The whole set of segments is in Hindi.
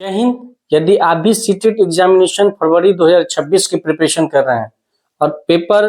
जय हिंद। यदि आप भी सीटेट एग्जामिनेशन फरवरी 2026 की प्रिपरेशन कर रहे हैं और पेपर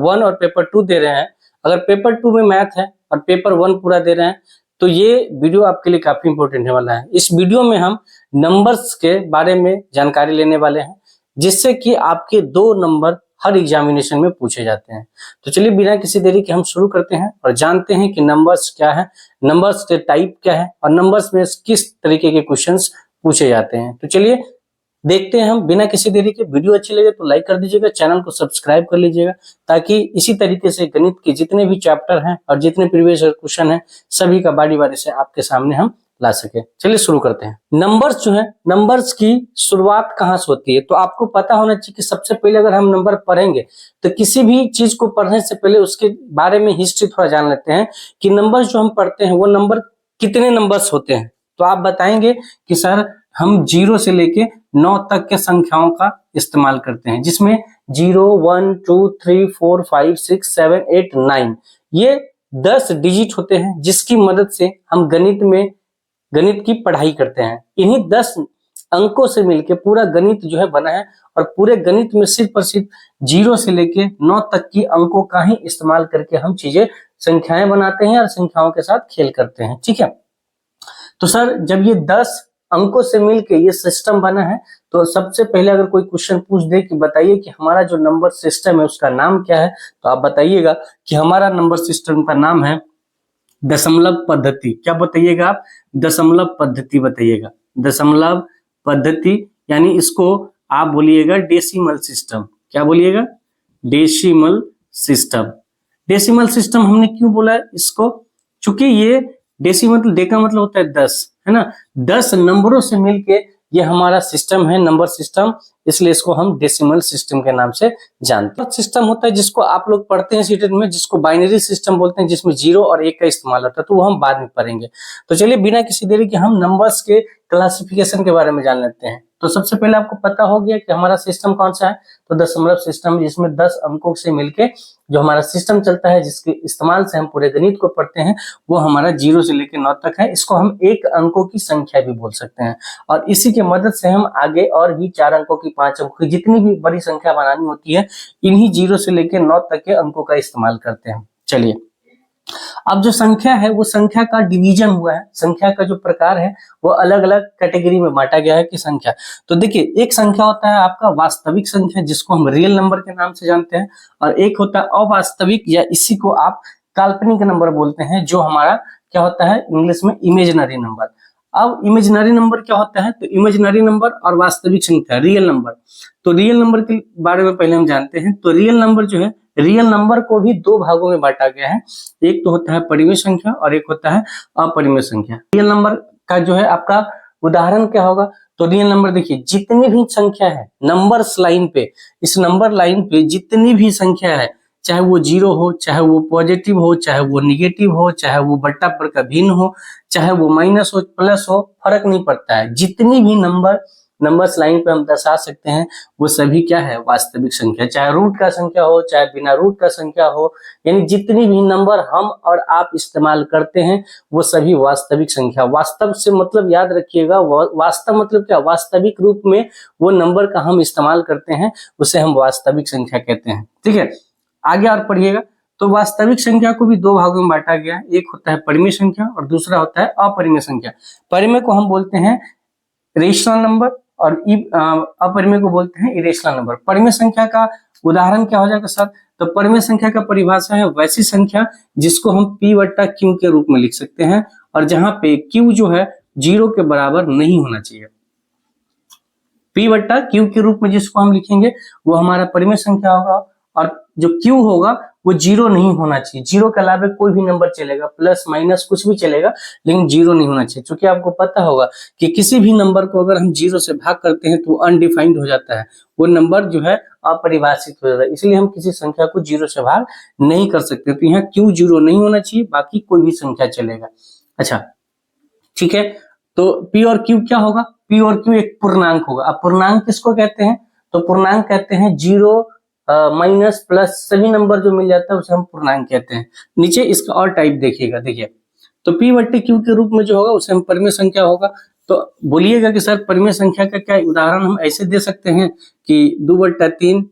1 और पेपर 2 दे रहे हैं, अगर पेपर 2 में मैथ है और पेपर 1 पूरा दे रहे हैं तो ये वीडियो आपके लिए काफी इंपॉर्टेंट होने वाला है। इस वीडियो में हम नंबर्स के बारे में जानकारी लेने वाले हैं, जिससे कि आपके 2 नंबर हर एग्जामिनेशन में पूछे जाते हैं। तो चलिए बिना किसी देरी के हम शुरू करते हैं और जानते हैं कि नंबर्स क्या है, नंबर्स के टाइप क्या है और नंबर्स में किस तरीके के क्वेश्चंस पूछे जाते हैं। तो चलिए देखते हैं हम बिना किसी देरी के। वीडियो अच्छी लगे तो लाइक कर दीजिएगा, चैनल को सब्सक्राइब कर लीजिएगा, ताकि इसी तरीके से गणित के जितने भी चैप्टर हैं और जितने प्रीवियस क्वेश्चन हैं सभी का बारी बारी से आपके सामने हम ला सके। चलिए शुरू करते हैं। नंबर्स जो है, नंबर्स की शुरुआत कहाँ से होती है, तो आपको पता होना चाहिए कि सबसे पहले अगर हम नंबर पढ़ेंगे तो किसी भी चीज को पढ़ने से पहले उसके बारे में हिस्ट्री थोड़ा जान लेते हैं कि नंबर्स जो हम पढ़ते हैं वो नंबर कितने नंबर्स होते हैं। तो आप बताएंगे कि सर हम 0 से लेके 9 तक के संख्याओं का इस्तेमाल करते हैं, जिसमें 0, 1, 2, 3, 4, 5, 6, 7, 8, 9 ये 10 डिजिट होते हैं, जिसकी मदद से हम गणित की पढ़ाई करते हैं। इन्हीं 10 अंकों से मिलकर पूरा गणित जो है बना है और पूरे गणित में सिर्फ और सिर्फ 0 से लेके 9 तक की अंकों का ही इस्तेमाल करके हम चीजें संख्याएं बनाते हैं और संख्याओं के साथ खेल करते हैं। ठीक है, तो सर जब ये 10 अंकों से मिलके ये सिस्टम बना है, तो सबसे पहले अगर कोई क्वेश्चन पूछ दे कि बताइए कि हमारा जो नंबर सिस्टम है उसका नाम क्या है, तो आप बताइएगा कि हमारा नंबर सिस्टम का नाम है दशमलव पद्धति। क्या बताइएगा आप? दशमलव पद्धति बताइएगा। दशमलव पद्धति यानी इसको आप बोलिएगा डेसिमल सिस्टम। क्या बोलिएगा? Decimal system. डेसिमल सिस्टम हमने क्यों बोला है इसको? चूंकि ये डेसिमल, डे का मतलब होता है 10, है ना। 10 नंबरों से मिलके ये हमारा सिस्टम है, नंबर सिस्टम, इसलिए इसको हम डेसिमल सिस्टम के नाम से जानते हैं। सिस्टम होता है जिसको आप लोग पढ़ते हैं सीटेट में, जिसको बाइनरी सिस्टम बोलते हैं, जिसमें 0 और 1 का इस्तेमाल होता है, तो वो हम बाद में पढ़ेंगे। तो चलिए बिना किसी देरी के हम नंबर्स के क्लासिफिकेशन के बारे में जान लेते हैं। तो सबसे पहले आपको पता हो गया कि हमारा सिस्टम कौन सा है, तो दशमलव सिस्टम, जिसमें 10 अंकों से मिलके जो हमारा सिस्टम चलता है, जिसके इस्तेमाल से हम पूरे गणित को पढ़ते हैं, वो हमारा 0 से लेकर 9 तक है। इसको हम 1 अंकों की संख्या भी बोल सकते हैं और इसी के मदद से हम आगे और भी 4 अंकों की, 5 अंकों की, जितनी भी बड़ी संख्या बनानी होती है, इन्हीं 0 से लेकर 9 तक के अंकों का इस्तेमाल करते हैं। चलिए, अब जो संख्या है वो संख्या का डिवीजन हुआ है, संख्या का जो प्रकार है वो अलग अलग कैटेगरी में बांटा गया है कि संख्या। तो देखिए, एक संख्या होता है आपका वास्तविक संख्या, जिसको हम रियल नंबर के नाम से जानते हैं, और एक होता है अवास्तविक, या इसी को आप काल्पनिक नंबर बोलते हैं, जो हमारा क्या होता है इंग्लिश में इमेजिनरी नंबर। अब इमेजिनरी नंबर क्या होता है, तो इमेजिनरी नंबर और वास्तविक संख्या रियल नंबर। तो रियल नंबर के बारे में पहले हम जानते हैं। तो रियल नंबर जो है, रियल नंबर को भी 2 भागों में बांटा गया है। एक तो होता है परिमेय संख्या और एक होता है अपरिमेय संख्या। रियल नंबर का जो है आपका उदाहरण क्या होगा, तो रियल नंबर देखिए, जितनी भी संख्या है नंबर्स लाइन पे, इस नंबर लाइन पे जितनी भी संख्या है, चाहे वो 0 हो, चाहे वो पॉजिटिव हो, चाहे वो निगेटिव हो, चाहे वो बट्टा पर का भिन्न हो, चाहे वो माइनस हो, प्लस हो, फर्क नहीं पड़ता है। जितनी भी नंबर्स लाइन पे हम दर्शा सकते हैं वो सभी क्या है, वास्तविक संख्या। चाहे रूट का संख्या हो, चाहे बिना रूट का संख्या हो, यानी जितनी भी नंबर हम और आप इस्तेमाल करते हैं वो सभी वास्तविक संख्या। वास्तव से मतलब याद रखिएगा, वास्तव मतलब क्या, वास्तविक रूप में वो नंबर का हम इस्तेमाल करते हैं, उसे हम वास्तविक संख्या कहते हैं। ठीक है, आगे और पढ़िएगा। तो वास्तविक संख्या को भी 2 भागों में बांटा गया है। एक होता है परिमेय संख्या और दूसरा होता है अपरिमेय संख्या। परिमेय को हम बोलते हैं रेशनल नंबर और अपरिमेय को बोलते हैं इरेशनल नंबर। परिमेय संख्या का उदाहरण क्या हो जाएगा सर, तो परिमेय संख्या का परिभाषा है वैसी संख्या जिसको हम p/q के रूप में लिख सकते हैं, और जहां पे q जो है 0 के बराबर नहीं होना चाहिए। p/q के रूप में जिसको हम लिखेंगे वो हमारा परिमेय संख्या होगा, और जो q होगा वो 0 नहीं होना चाहिए। 0 के अलावा कोई भी नंबर चलेगा, प्लस माइनस कुछ भी चलेगा, लेकिन 0 नहीं होना चाहिए। क्योंकि आपको पता होगा कि किसी भी नंबर को अगर हम 0 से भाग करते हैं तो अनडिफाइंड हो जाता है, वो नंबर जो है अपरिभाषित हो जाता है, इसलिए हम किसी संख्या को 0 से भाग नहीं कर सकते। तो यहाँ q 0 नहीं होना चाहिए, बाकी कोई भी संख्या चलेगा। अच्छा ठीक है, तो p और q क्या होगा, p और q एक पूर्णांक होगा। अब पूर्णांक किसको कहते हैं, तो पूर्णांक कहते हैं 0, माइनस, प्लस, सभी नंबर जो मिल जाता है उसे हम पूर्णांक कहते हैं। नीचे इसका और टाइप देखिएगा, देखिए, तो p/q के रूप में जो होगा उसे हम परिमेय संख्या होगा, तो बोलिएगा कि सर परिमेय संख्या का क्या उदाहरण हम ऐसे दे सकते हैं कि 2/3,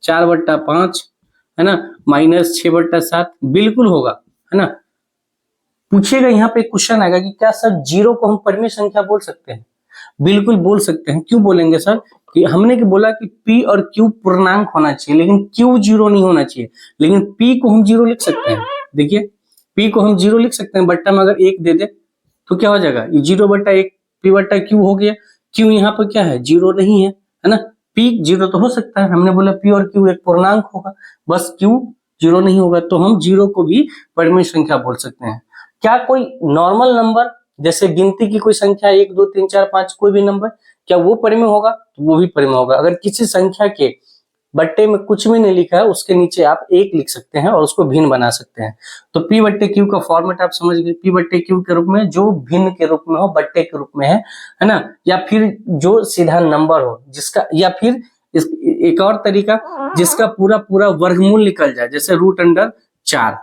4/5, है ना, -6/7, बिल्कुल होगा, है ना। पूछेगा यहाँ पे क्वेश्चन आएगा कि क्या सर जीरो को हम परिमेय संख्या बोल सकते हैं? बिल्कुल बोल सकते हैं। क्यों बोलेंगे सर? कि हमने कि बोला कि P और Q पूर्णांक होना चाहिए, लेकिन Q जीरो नहीं होना चाहिए, लेकिन P को हम जीरो लिख सकते हैं। देखिए P को हम जीरो लिख सकते हैं, बट्टा में अगर 1 दे दे तो क्या हो जाएगा, ये 0/1 P/Q हो गया। Q यहाँ पर क्या है, जीरो नहीं है ना। P जीरो तो हो सकता है, हमने बोला P और Q एक पूर्णांक होगा, बस Q जीरो नहीं होगा, तो हम जीरो को भी परिमेय संख्या बोल सकते हैं। क्या कोई नॉर्मल नंबर जैसे गिनती की कोई संख्या 1 2 3 4 5 कोई भी नंबर, क्या वो परिमेय होगा? तो वो भी परिमेय होगा। अगर किसी संख्या के बट्टे में कुछ भी नहीं लिखा है, उसके नीचे आप 1 लिख सकते हैं और उसको भिन्न बना सकते हैं। तो P/Q का फॉर्मेट आप समझ गए, P/Q के रूप में जो भिन्न के रूप में हो, बट्टे के रूप में है ना, या फिर जो सीधा नंबर हो जिसका, या फिर एक और तरीका जिसका पूरा पूरा वर्गमूल निकल जाए, जैसे √4।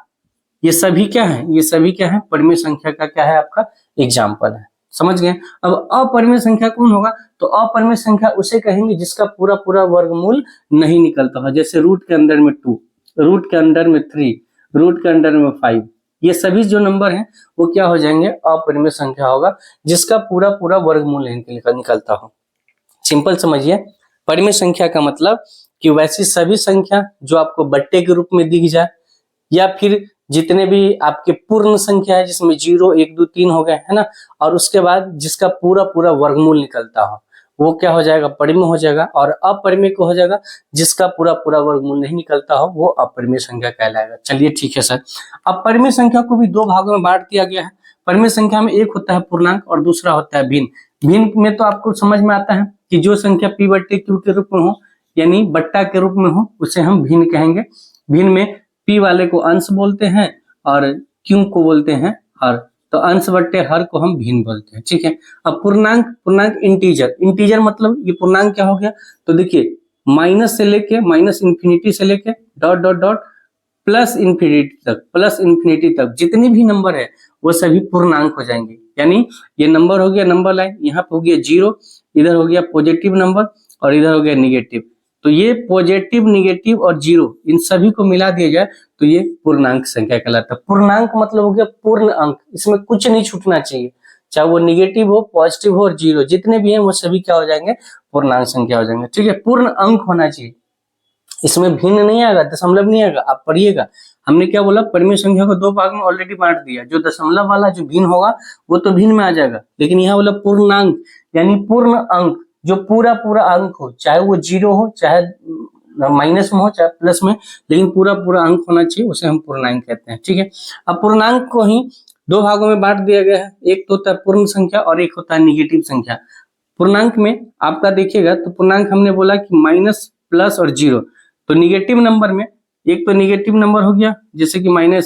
ये सभी क्या है, ये सभी क्या है, परिमेय संख्या का क्या है, आपका एग्जाम्पल है। समझ गए? अब अपरिमेय संख्या कौन होगा? तो अपरिमेय संख्या उसे कहेंगे जिसका पूरा पूरा वर्गमूल नहीं निकलता हो, जैसे रूट के अंदर में 2, रूट के अंदर में 3, रूट के अंदर में 5, ये सभी जो नंबर हैं वो क्या हो जाएंगे, अपरिमेय संख्या होगा, जिसका पूरा पूरा वर्गमूल नहीं निकलता हो। सिंपल समझिए, परिमेय संख्या का मतलब कि वैसी सभी संख्या जो आपको बट्टे के रूप में दिख जाए, या फिर जितने भी आपके पूर्ण संख्या है जिसमें 0 1 2 3 हो गए, है ना, और उसके बाद जिसका पूरा पूरा वर्गमूल निकलता हो, वो क्या हो जाएगा, परिमेय हो जाएगा। और अपरिमेय को हो जाएगा जिसका पूरा पूरा वर्गमूल नहीं निकलता हो, वो अपरिमेय संख्या कहलाएगा। चलिए ठीक है सर। अब परिमेय संख्या को भी 2 भागों में बांट दिया गया है। परिमेय संख्या में एक होता है पूर्णांक और दूसरा होता है भिन्न। भिन्न में तो आपको समझ में आता है कि जो संख्या P/Q के रूप में हो, यानी बट्टा के रूप में हो, उसे हम भिन्न कहेंगे। भिन्न में P वाले को अंश बोलते हैं और Q को बोलते हैं हर, तो अंश बट्टे हर को हम भिन्न बोलते हैं। ठीक है। अब पूर्णांक इंटीजर मतलब ये पूर्णांक क्या हो गया, तो देखिए माइनस से लेके -∞ से लेके dot dot dot plus infinity तक जितने भी नंबर है वो सभी पूर्णांक हो जाएंगे। यानी ये नंबर हो गया, नंबर लाइन यहाँ पे हो गया 0, इधर हो गया पॉजिटिव नंबर और इधर हो गया निगेटिव। तो ये पॉजिटिव, निगेटिव और 0 इन सभी को मिला दिया जाए तो ये पूर्णांक संख्या कहलाता है। पूर्णांक मतलब हो गया पूर्ण अंक, इसमें कुछ नहीं छूटना चाहिए, चाहे वो निगेटिव हो, पॉजिटिव हो और 0 जितने भी हैं वो सभी क्या हो जाएंगे, पूर्णांक संख्या हो जाएंगे। ठीक है, पूर्ण अंक होना चाहिए, इसमें भिन्न नहीं आएगा, दशमलव नहीं आएगा। आप पढ़िएगा, हमने क्या बोला, परिमेय संख्या को 2 भाग में ऑलरेडी बांट दिया। जो दशमलव वाला जो भिन्न होगा वो तो भिन्न में आ जाएगा, लेकिन यहाँ बोला पूर्णांक यानी पूर्ण अंक, जो पूरा पूरा अंक हो, चाहे वो 0 हो, चाहे माइनस में हो, चाहे प्लस में, लेकिन पूरा पूरा अंक होना चाहिए, उसे हम पूर्णांक कहते हैं। ठीक है। अब पूर्णांक को ही 2 भागों में बांट दिया गया है, एक तो होता है पूर्ण संख्या और एक होता है निगेटिव संख्या। पूर्णांक में आपका देखिएगा तो पूर्णांक हमने बोला कि माइनस, प्लस और 0। तो निगेटिव नंबर में एक तो निगेटिव नंबर हो गया जैसे कि -∞,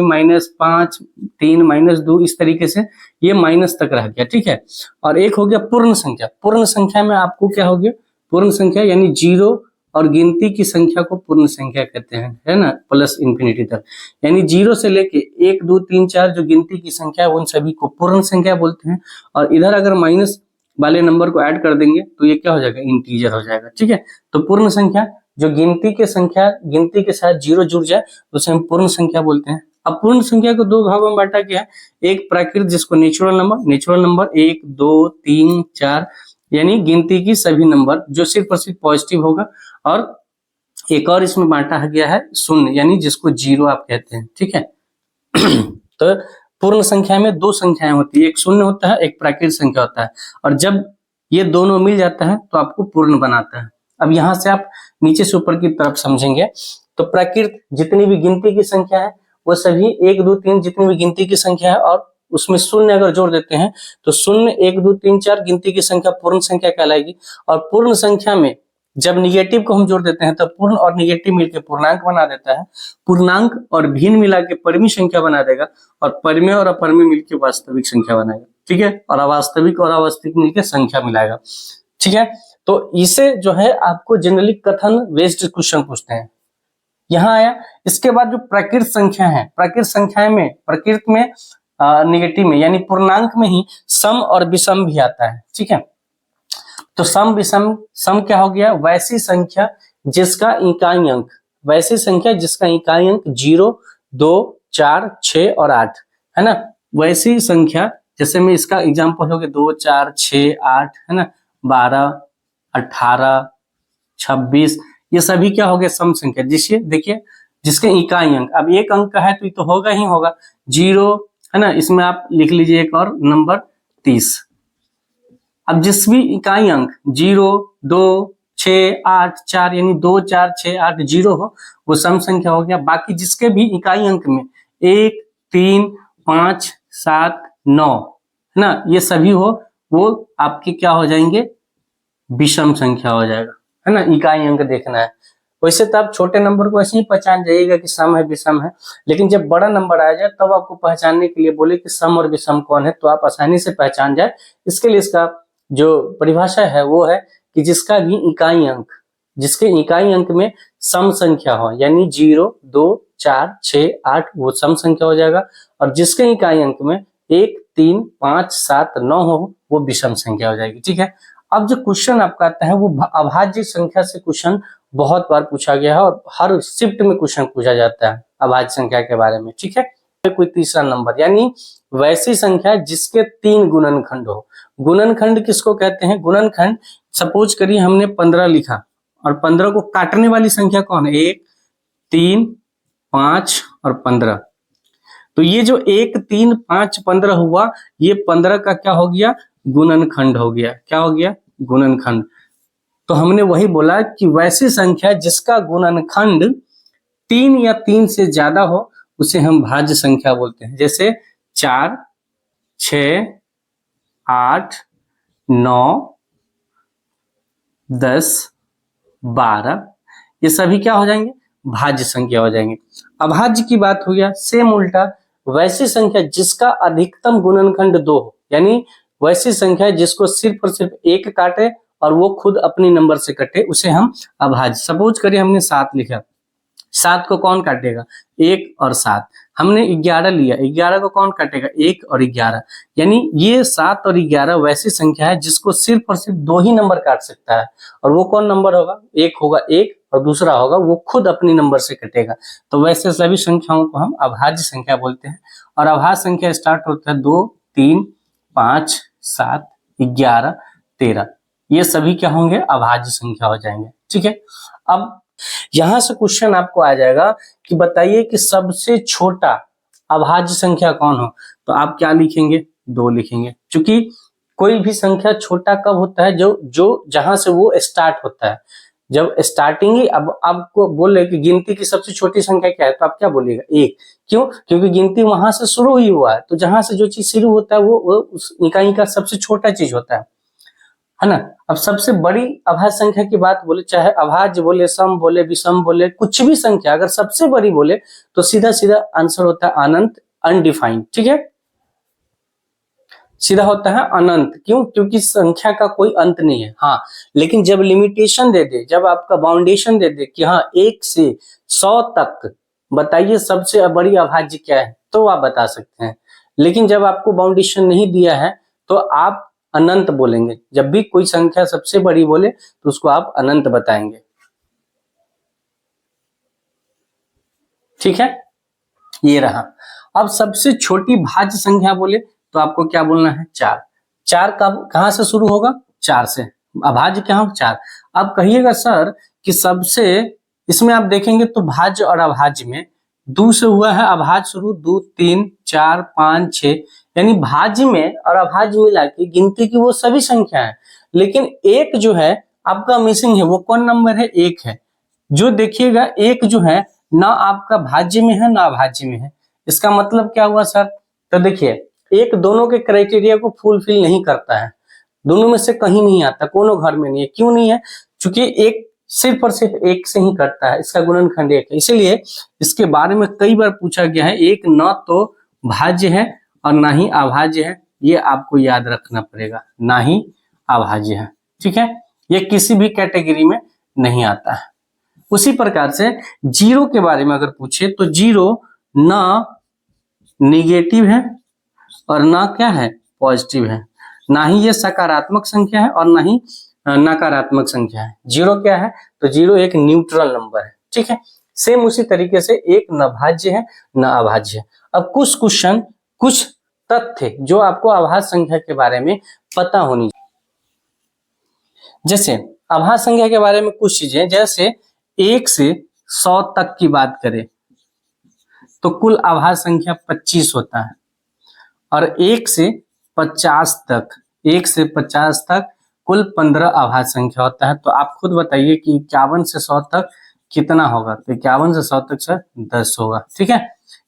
-5, 3, -2, इस तरीके से ये माइनस तक रह गया। ठीक है। और एक हो गया पूर्ण संख्या। पूर्ण संख्या में आपको क्या हो गया, पूर्ण संख्या यानी 0 और गिनती की संख्या को पूर्ण संख्या कहते हैं, है ना, +∞ तक, यानी 0 से लेके 1 2 3 4 जो गिनती की संख्या है उन सभी को पूर्ण संख्या बोलते हैं। और इधर अगर माइनस वाले नंबर को ऐड कर देंगे तो ये क्या हो जाएगा, इंटीजर हो जाएगा। ठीक है। तो पूर्ण संख्या जो गिनती के साथ 0 जुड़ जाए तो उसे हम पूर्ण संख्या बोलते हैं। अब पूर्ण संख्या को 2 भागों में बांटा गया है, एक प्राकृत जिसको नेचुरल नंबर 1 2 3 4 यानी गिनती की सभी नंबर जो सिर्फ और सिर्फ पॉजिटिव होगा, और एक और इसमें बांटा गया है शून्य यानी जिसको 0 आप कहते हैं। ठीक है। तो पूर्ण संख्या में 2 संख्याएं होती है, एक शून्य होता है, एक प्राकृत संख्या होता है, और जब ये दोनों मिल जाता है तो आपको पूर्ण बनाता है। अब यहाँ से आप नीचे से ऊपर की तरफ समझेंगे तो प्राकृत जितनी भी गिनती की संख्या है वो सभी 1 2 3 जितनी भी गिनती की संख्या है, और उसमें शून्य अगर जोड़ देते हैं तो 0 1 2 3 4 गिनती की संख्या पूर्ण संख्या कहलाएगी। और पूर्ण संख्या में जब निगेटिव को हम जोड़ देते हैं तब पूर्ण और निगेटिव मिलकर पूर्णांक बना देता है, पूर्णांक और भिन्न मिला के परिमेय संख्या बना देगा, और परिमेय और अपरिमेय मिलकर वास्तविक संख्या बनाएगा। ठीक है। और अवास्तविक और अवास्तविक मिलकर संख्या मिलाएगा। ठीक है। तो इसे जो है आपको जनरली कथन बेस्ड क्वेश्चन पूछते हैं। यहाँ आया, इसके बाद जो प्राकृत संख्या है, प्राकृत संख्या में प्राकृत में निगेटिव में यानी पूर्णांक में ही सम और विषम भी आता है। ठीक है, तो सम विषम, सम क्या हो गया, वैसी संख्या जिसका इकाई अंक, वैसी संख्या जिसका इकाई अंक 0, 2, 4, 6 और 8 है ना। वैसी संख्या, जैसे मैं इसका एग्जांपल हो गया 2, 4, 6, 8 है ना, 12, 18, 26, ये सभी क्या हो गया, सम संख्या। जिससे देखिए जिसके इकाई अंक, अब एक अंक का है तो ये तो होगा ही होगा, 0 है ना, इसमें आप लिख लीजिए एक और नंबर 30। अब जिस भी इकाई अंक 0, 2, 6, 8, 4 यानी 2, 4, 6, 8, 0 हो वो सम संख्या हो गया। बाकी जिसके भी इकाई अंक में 1, 3, 5, 7, 9 है ना, ये सभी हो वो आपके क्या हो जाएंगे, विषम संख्या हो जाएगा, है ना। इकाई अंक देखना है, वैसे तो आप छोटे नंबर को ऐसे ही पहचान जाइएगा कि सम है विषम है, लेकिन जब बड़ा नंबर आ जाए तब आपको पहचानने के लिए बोले कि सम और विषम कौन है, तो आप आसानी से पहचान जाए। इसके लिए इसका जो परिभाषा है वो है कि जिसका भी इकाई अंक, जिसके इकाई अंक में सम संख्या हो, यानी 0, 2, 4, 6, 8 वो सम संख्या हो जाएगा, और जिसके इकाई अंक में 1, 3, 5, 7, 9 हो वो विषम संख्या हो जाएगी। ठीक है, अब जो क्वेश्चन आपका आता है वो अभाज्य संख्या से क्वेश्चन बहुत बार पूछा गया है और हर शिफ्ट में क्वेश्चन पूछा जाता है अभाज्य संख्या के बारे में। ठीक है, कोई तीसरा नंबर, यानी वैसी संख्या जिसके 3 गुणनखंड हो। गुणनखंड किसको कहते हैं, गुणनखंड, सपोज करिए हमने 15 लिखा और 15 को काटने वाली संख्या कौन है, 1, 3, 5 और 15। तो ये जो 1, 3, 5, 15 हुआ, ये 15 का क्या हो गया, गुणनखंड हो गया। क्या हो गया, गुणनखंड। तो हमने वही बोला कि वैसी संख्या जिसका गुणनखंड 3 या 3 से ज्यादा हो उसे हम भाज्य संख्या बोलते हैं। जैसे 4, 6, 8, 9, 10, 12 ये सभी क्या हो जाएंगे, भाज्य संख्या हो जाएंगे। अभाज्य की बात हो गया, सेम उल्टा, वैसी संख्या जिसका अधिकतम गुणनखंड 2 हो, यानी वैसी संख्या जिसको सिर्फ और सिर्फ 1 काटे और वो खुद अपनी नंबर से कटे, उसे हम अभाज्य। सपोज करिए हमने 7 लिखा, 7 को कौन काटेगा, 1 और 7। हमने 11 लिया, 11 को कौन काटेगा, 1 और 11। यानी ये 7 और 11 वैसी संख्या है जिसको सिर्फ और सिर्फ 2 ही नंबर काट सकता है, और वो कौन नंबर होगा, एक होगा 1 और दूसरा होगा वो खुद अपनी नंबर से कटेगा। तो वैसे सभी संख्याओं को हम अभाज्य संख्या बोलते हैं। और अभाज्य संख्या स्टार्ट होता है 2, 3, 5, 7, 11, 13, ये सभी क्या होंगे, अभाज्य संख्या हो जाएंगे। ठीक है, अब यहां से क्वेश्चन आपको आ जाएगा कि बताइए कि सबसे छोटा अभाज्य संख्या कौन हो, तो आप क्या लिखेंगे, 2 लिखेंगे। क्योंकि कोई भी संख्या छोटा कब होता है, जो जहां से वो स्टार्ट होता है, जब स्टार्टिंग ही। अब आपको बोले कि गिनती की सबसे छोटी संख्या क्या है, तो आप क्या बोलिएगा, 1। क्यों, क्योंकि गिनती वहां से शुरू ही हुआ है, तो जहां से जो चीज शुरू होता है वो उस इकाई का सबसे छोटा चीज होता है ना। अब सबसे बड़ी अभाज्य संख्या की बात बोले, चाहे अभाज्य बोले, सम बोले, विषम बोले, कुछ भी संख्या अगर सबसे बड़ी बोले तो सीधा सीधा आंसर होता है अनंत, अनडिफाइंड। ठीक है, सीधा होता है अनंत। क्यों, क्योंकि संख्या का कोई अंत नहीं है। हाँ, लेकिन जब लिमिटेशन दे दे, जब आपका बाउंडेशन दे दे कि हाँ 1 से 100 तक बताइए सबसे बड़ी अभाज्य क्या है, तो आप बता सकते हैं। लेकिन जब आपको बाउंडेशन नहीं दिया है तो आप अनंत बोलेंगे। जब भी कोई संख्या सबसे बड़ी बोले तो उसको आप अनंत बताएंगे। ठीक है, ये रहा। अब सबसे छोटी भाज्य संख्या बोले तो आपको क्या बोलना है, 4। 4 कहां से शुरू होगा, 4 से। अभाज्य क्या हो, 4। अब कहिएगा सर कि सबसे, इसमें आप देखेंगे तो भाज्य और अभाज्य में 2 से हुआ है अभाज्य शुरू, 2, 3, 4, 5, 6, यानी भाज्य में और अभाज्य मिला के गिनती की वो सभी संख्या है, लेकिन एक जो है आपका मिसिंग है, वो कौन नंबर है, 1 है। जो देखिएगा 1 जो है ना आपका भाज्य में है ना अभाज्य में है। इसका मतलब क्या हुआ सर, तो देखिए 1 दोनों के क्राइटेरिया को फुलफिल नहीं करता है, दोनों में से कहीं नहीं आता, कोनो घर में नहीं है। क्यों नहीं है, क्योंकि 1 सिर्फ और सिर्फ 1 से ही करता है, इसका गुणनखंड 1 है। इसीलिए इसके बारे में कई बार पूछा गया है, 1 न तो भाज्य है और ना ही अभाज्य है, ये आपको याद रखना पड़ेगा, ना ही अभाज्य है। ठीक है, ये किसी भी कैटेगरी में नहीं आता है। उसी प्रकार से 0 के बारे में अगर पूछे तो 0 ना निगेटिव है और ना क्या है, पॉजिटिव है। ना ही ये सकारात्मक संख्या है और ना ही नकारात्मक संख्या है। जीरो क्या है, तो जीरो एक न्यूट्रल नंबर है, ठीक है। सेम उसी तरीके से एक न भाज्य है न अभाज्य है। अब कुछ क्वेश्चन, कुछ तथ्य जो आपको अभाज्य संख्या के बारे में पता होनी चाहिए। जैसे अभाज्य संख्या के बारे में कुछ चीजें, जैसे 1 से 100 तक की बात करें तो कुल अभाज्य संख्या 25 होता है, और 1 से 50 तक, 1 से 50 तक कुल 15 अभाज्य संख्या होता है। तो आप खुद बताइए कि 51 से 100 तक कितना होगा, तो 51 से 100 तक सर 10 होगा, ठीक है।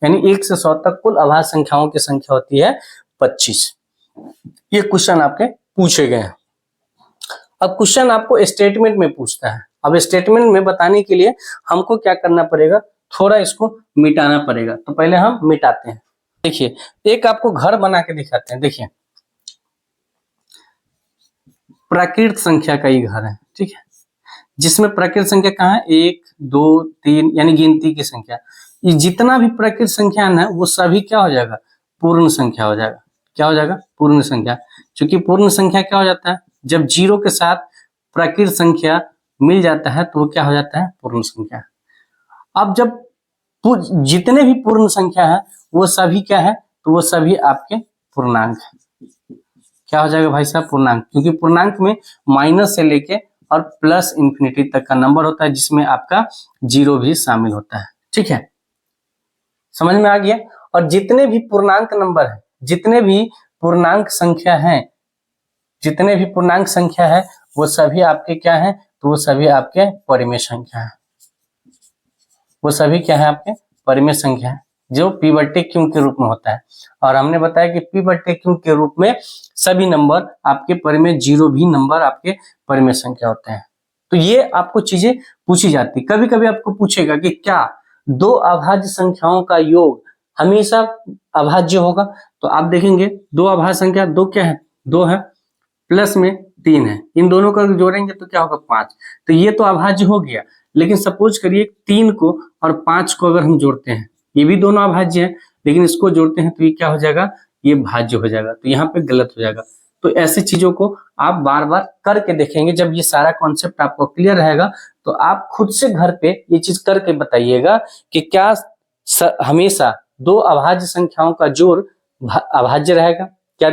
यानी 1 से 100 तक कुल अभाज्य संख्याओं की संख्या होती है 25। ये क्वेश्चन आपके पूछे गए हैं। अब क्वेश्चन आपको स्टेटमेंट में पूछता है। अब स्टेटमेंट में बताने के लिए हमको क्या करना पड़ेगा, थोड़ा इसको मिटाना पड़ेगा। तो पहले हम मिटाते हैं। देखिए, एक आपको घर बना के दिखाते हैं। देखिए, प्राकृत संख्या का ही घर है, ठीक है, जिसमें प्राकृत संख्या कहाँ है, 1 2 3, यानी गिनती की संख्या। ये जितना भी प्राकृत संख्या है वो सभी क्या हो जाएगा, पूर्ण संख्या हो जाएगा। क्या हो जाएगा, पूर्ण संख्या। क्योंकि पूर्ण संख्या क्या हो जाता है, जब जीरो के साथ प्राकृत संख्या मिल जाता है तो वो क्या हो जाता है, पूर्ण संख्या। अब जब जितने भी पूर्ण संख्या है वो सभी क्या है, तो वो सभी आपके पूर्णांक है। क्या हो जाएगा भाई साहब, पूर्णांक। क्योंकि पूर्णांक में माइनस से लेके और प्लस इंफिनिटी तक का नंबर होता है, जिसमें आपका जीरो भी शामिल होता है, ठीक है, समझ में आ गया। और जितने भी पूर्णांक नंबर है, जितने भी पूर्णांक संख्या है, जितने भी पूर्णांक संख्या है वो सभी आपके क्या है, तो वो सभी आपके परिमेय संख्या है। वो सभी क्या है, आपके परिमेय संख्या है, जो p बटे q के रूप में होता है। और हमने बताया कि p बटे q के रूप में सभी नंबर आपके परिमेय, जीरो भी नंबर आपके परिमेय संख्या होते हैं। तो ये आपको चीजें पूछी जाती। कभी कभी आपको पूछेगा कि क्या दो अभाज्य संख्याओं का योग हमेशा अभाज्य होगा। तो आप देखेंगे दो अभाज्य संख्या, दो क्या है, 2 है, प्लस में 3 है, इन दोनों को जोड़ेंगे तो क्या होगा, 5। तो ये तो अभाज्य हो गया। लेकिन सपोज करिए 3 को और 5 को अगर हम जोड़ते हैं, ये भी दोनों अभाज्य है, लेकिन इसको जोड़ते हैं तो ये क्या हो जाएगा, ये भाज्य हो जाएगा। तो यहाँ पे गलत हो जाएगा। तो ऐसी चीजों को आप बार बार करके देखेंगे। जब ये सारा कॉन्सेप्ट आपको क्लियर रहेगा तो आप खुद से घर पे ये चीज करके बताइएगा कि क्या हमेशा दो अभाज्य संख्याओं का जोड़ अभाज्य रहेगा, क्या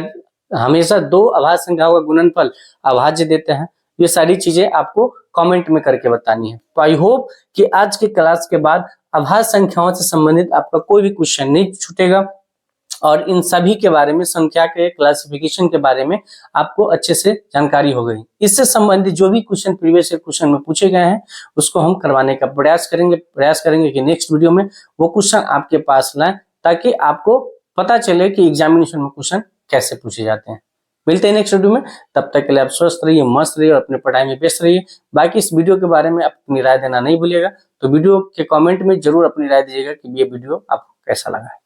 हमेशा दो अभाज्य संख्याओं का गुणनफल अभाज्य देते हैं। ये सारी चीजें आपको कमेंट में करके बतानी है। तो आई होप कि आज के क्लास के बाद अभाज्य संख्याओं से संबंधित आपका कोई भी क्वेश्चन नहीं छूटेगा, और इन सभी के बारे में, संख्या के क्लासिफिकेशन के बारे में आपको अच्छे से जानकारी हो गई। इससे संबंधित जो भी क्वेश्चन प्रीवियस क्वेश्चन में पूछे गए हैं उसको हम करवाने का प्रयास करेंगे कि नेक्स्ट वीडियो में वो क्वेश्चन आपके पास लाएं, ताकि आपको पता चले कि एग्जामिनेशन में क्वेश्चन कैसे पूछे जाते हैं। मिलते हैं नेक्स्ट वीडियो में, तब तक के लिए आप स्वस्थ रहिए, मस्त रहिए और अपने पढ़ाई में व्यस्त रहिए। बाकी इस वीडियो के बारे में अपनी राय देना नहीं भूलिएगा। तो वीडियो के कमेंट में जरूर अपनी राय दीजिएगा कि ये वीडियो आपको कैसा लगा है।